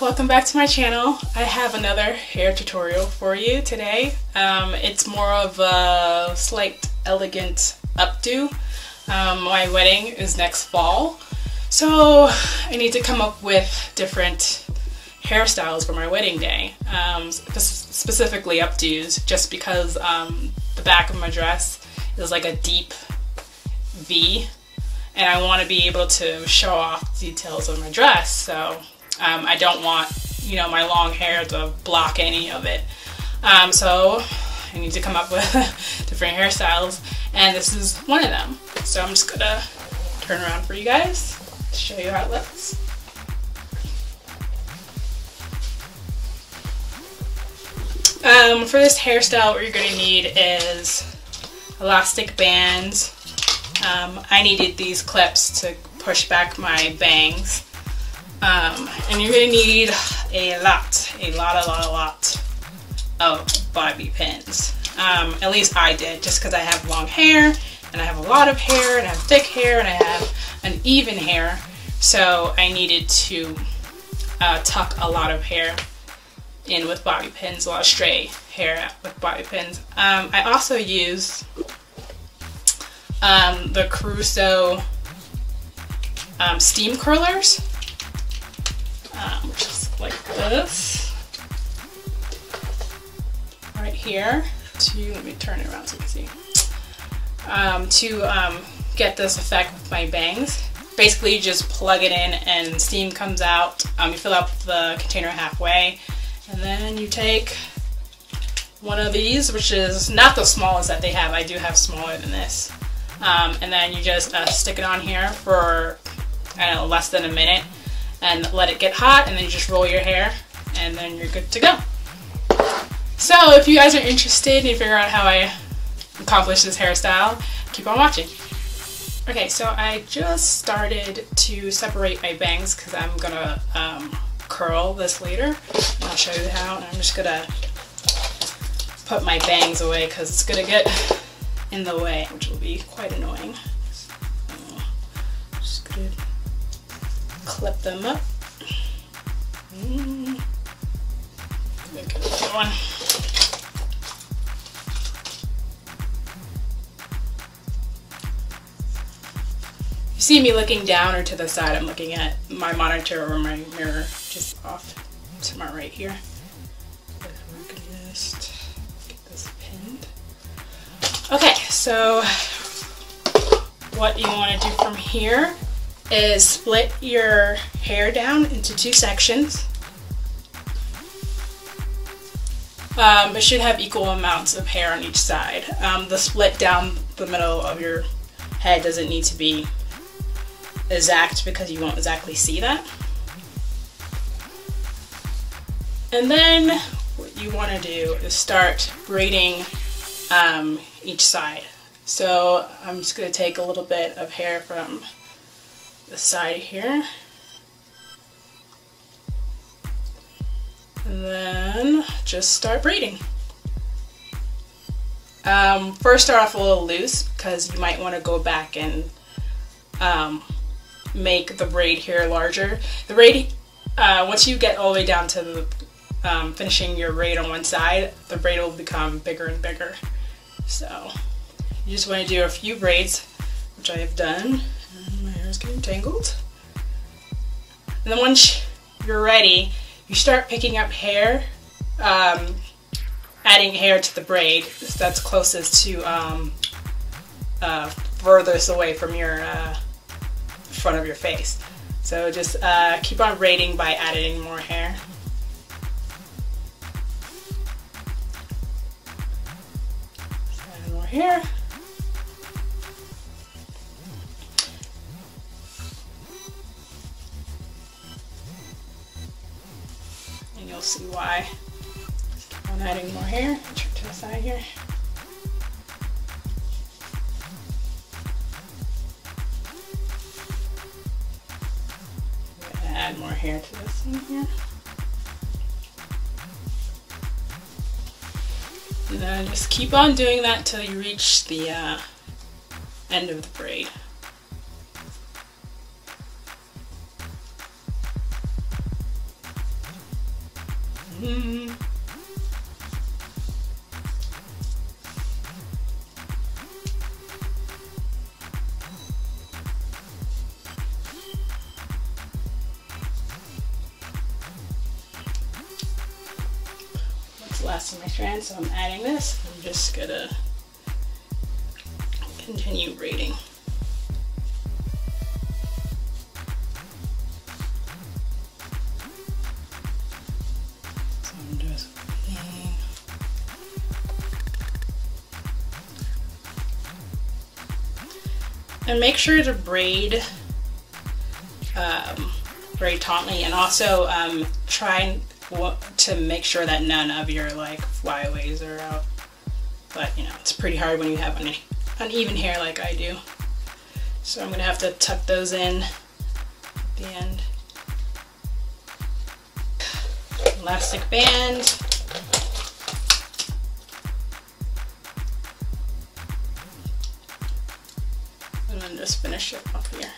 welcome back to my channel. I have another hair tutorial for you today. It's more of a slight elegant updo. My wedding is next fall, so I need to come up with different hairstyles for my wedding day, specifically updos, just because the back of my dress is like a deep V, and I want to be able to show off details of my dress, so I don't want, you know, my long hair to block any of it. So I need to come up with different hairstyles, and this is one of them. So I'm just gonna turn around for you guys to show you how it looks. For this hairstyle, what you're gonna need is elastic bands. I needed these clips to push back my bangs. And you're gonna need a lot of bobby pins. At least I did, just because I have long hair, and I have a lot of hair, and I have thick hair, and I have an even hair. So I needed to tuck a lot of hair in with bobby pins, a lot of stray hair with bobby pins. I also use the Caruso steam curlers, just like this, right here. Let me turn it around so you can see. To get this effect with my bangs. Basically, you just plug it in and steam comes out. You fill up the container halfway, and then you take one of these, which is not the smallest that they have. I do have smaller than this. And then you just stick it on here for, I don't know, less than a minute, and let it get hot, and then you just roll your hair, and then you're good to go. So if you guys are interested in figuring out how I accomplish this hairstyle, keep on watching. Okay, so I just started to separate my bangs because I'm gonna curl this later, and I'll show you how. And I'm just gonna put my bangs away because it's gonna get in the way, which will be quite annoying. Just gonna clip them up. Make it a good one. You see me looking down or to the side, I'm looking at my monitor or my mirror, just off to my right here. We're gonna just get this pinned. Okay, so what you want to do from here is split your hair down into two sections. It should have equal amounts of hair on each side. The split down the middle of your head doesn't need to be exact because you won't exactly see that. And then what you want to do is start braiding each side. So I'm just going to take a little bit of hair from the side here, and then just start braiding. First start off a little loose because you might want to go back and make the braid here larger. The braid, once you get all the way down to the finishing your braid on one side, the braid will become bigger and bigger. So you just want to do a few braids, which I have done. And my hair is getting tangled. And then once you're ready, you start picking up hair, adding hair to the braid that's closest to furthest away from your front of your face. So just keep on braiding by adding more hair. Add more hair. And you'll see why. Just keep on adding more hair. Turn to the side here. Add more hair to this one here. And then just keep on doing that till you reach the end of the braid. That's the last of my strand, so I'm adding this. I'm just gonna continue braiding. And make sure to braid very tautly, and also try to make sure that none of your like flyaways are out. But you know, it's pretty hard when you have uneven hair like I do. So I'm gonna have to tuck those in at the end. Elastic band. And then just finish it up here.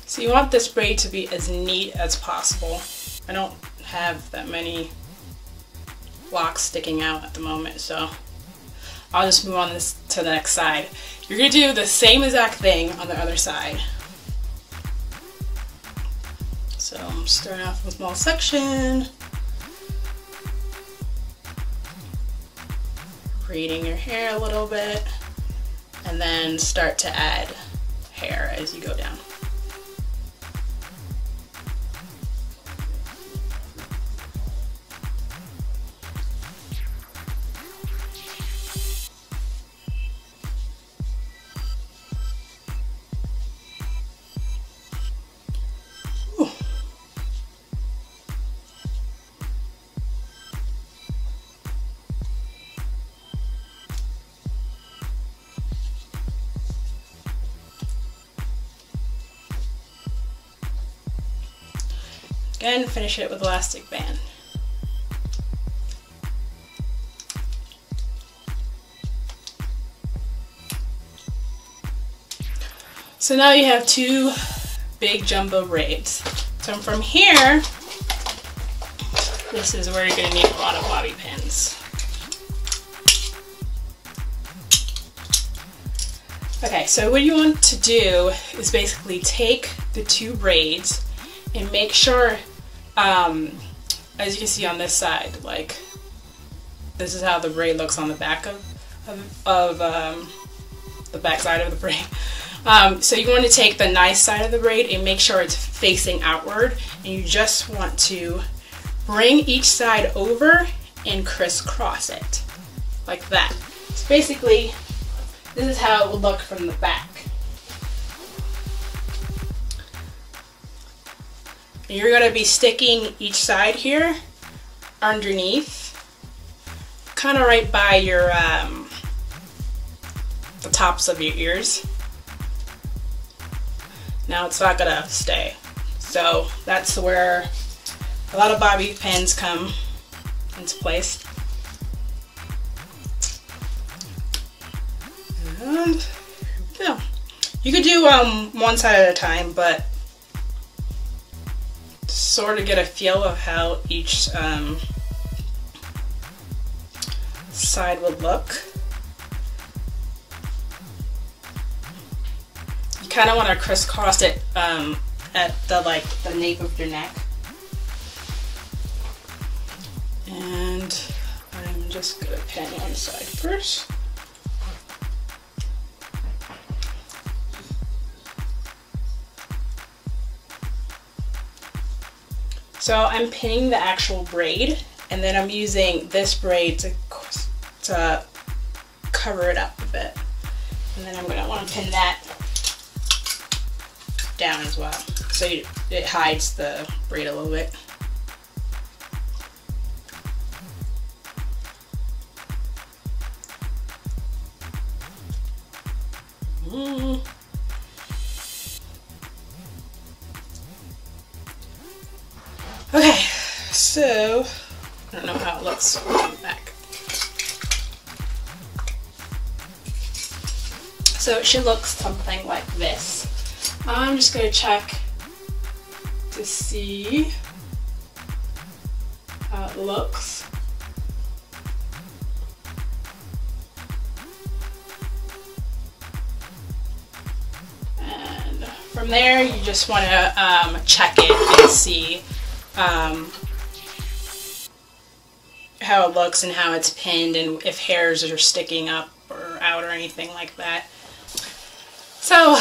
So you want this braid to be as neat as possible. I don't have that many locks sticking out at the moment, so I'll just move on this to the next side. You're gonna do the same exact thing on the other side. So I'm starting off with a small section. Braiding your hair a little bit, and then start to add hair as you go down. Again, finish it with elastic band. So now you have two big jumbo braids. So from here, this is where you're going to need a lot of bobby pins. Okay, so what you want to do is basically take the two braids and make sure, as you can see on this side, like this is how the braid looks on the back of the back side of the braid. So you want to take the nice side of the braid and make sure it's facing outward, and you just want to bring each side over and crisscross it like that. So basically, this is how it would look from the back. And you're going to be sticking each side here underneath, kind of right by your the tops of your ears. Now it's not going to stay. So that's where a lot of bobby pins come into place. And yeah, you could do one side at a time, but sort of get a feel of how each side would look. You kind of want to crisscross it at the nape of your neck. And I'm just gonna pin one side first. So I'm pinning the actual braid, and then I'm using this braid to cover it up a bit. And then I'm going to want to pin that down as well, so it hides the braid a little bit. Okay, so I don't know how it looks from the back. So it should look something like this. I'm just going to check to see how it looks. And from there, you just want to check it and see how it looks and how it's pinned and if hairs are sticking up or out or anything like that. So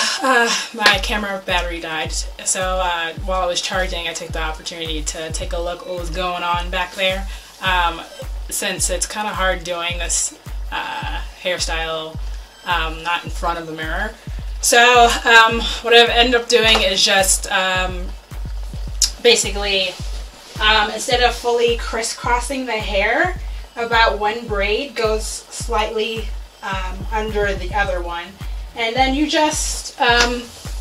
my camera battery died, so while I was charging I took the opportunity to take a look what was going on back there, since it's kind of hard doing this hairstyle not in front of the mirror. So what I've ended up doing is just basically instead of fully crisscrossing the hair, about one braid goes slightly under the other one. And then you just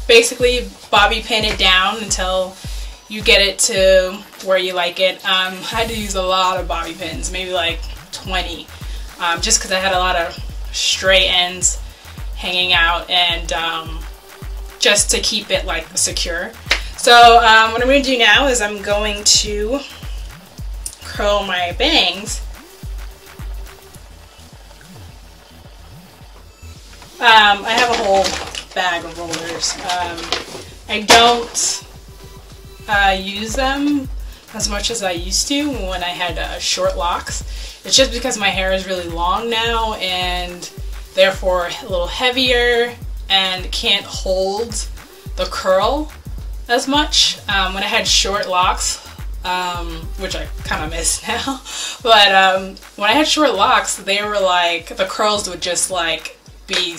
basically bobby pin it down until you get it to where you like it. I had to use a lot of bobby pins, maybe like 20, just because I had a lot of stray ends hanging out, and just to keep it like secure. So what I'm going to do now is I'm going to curl my bangs. I have a whole bag of rollers. I don't use them as much as I used to when I had short locks. It's just because my hair is really long now and therefore a little heavier and can't hold the curl as much. When I had short locks, which I kind of miss now, but when I had short locks, they were like, the curls would just like be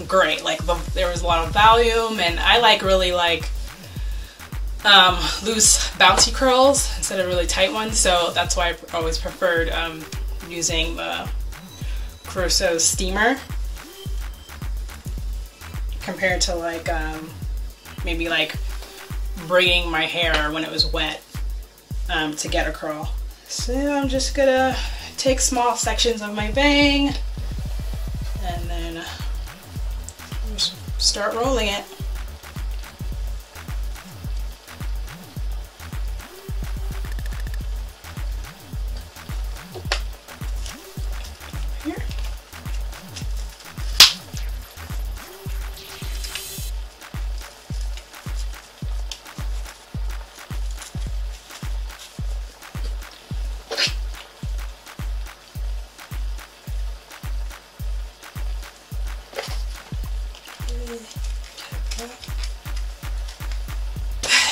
great. Like there was a lot of volume, and I like really like loose bouncy curls instead of really tight ones, so that's why I always preferred using the Caruso steamer compared to like maybe like braiding my hair when it was wet to get a curl. So I'm just gonna take small sections of my bang and then just start rolling it. Here.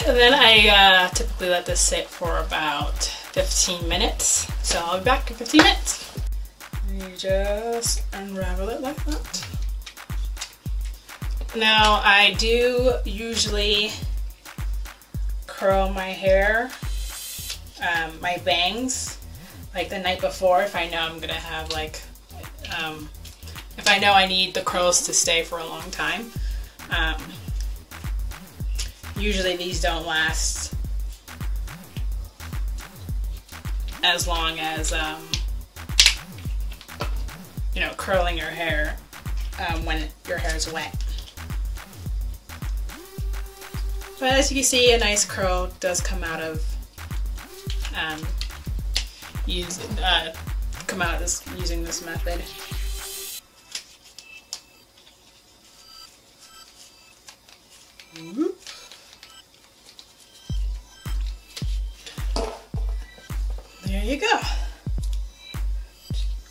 And then I typically let this sit for about 15 minutes. So I'll be back in 15 minutes. You just unravel it like that. Now I do usually curl my hair, my bangs, like the night before if I know I'm gonna have like, if I know I need the curls to stay for a long time. Usually these don't last as long as, you know, curling your hair when your hair is wet. But as you can see, a nice curl does come out of using this method. Whoop. There you go.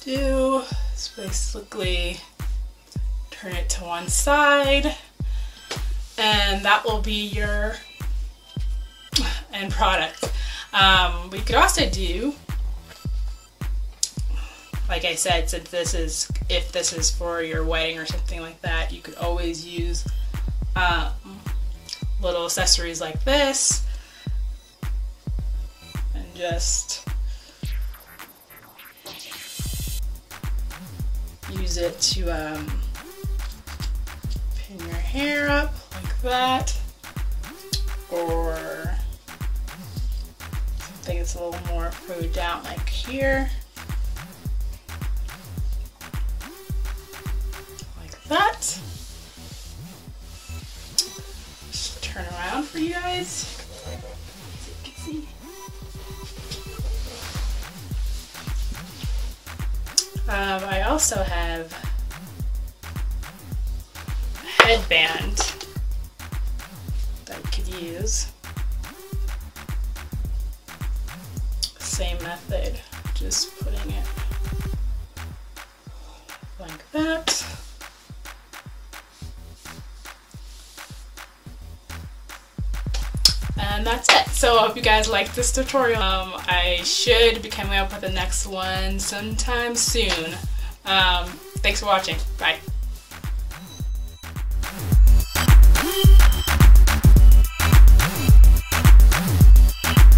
Do is basically turn it to one side, and that will be your end product. We could also do, like I said, since if this is for your wedding or something like that, you could always use little accessories like this, and just use it to pin your hair up like that, or something that's a little more further down like here, like that. Just turn around for you guys. I also have a headband that you could use. Same method, just putting it like that. And that's it. So I hope you guys liked this tutorial. I should be coming up with the next one sometime soon. Thanks for watching. Bye.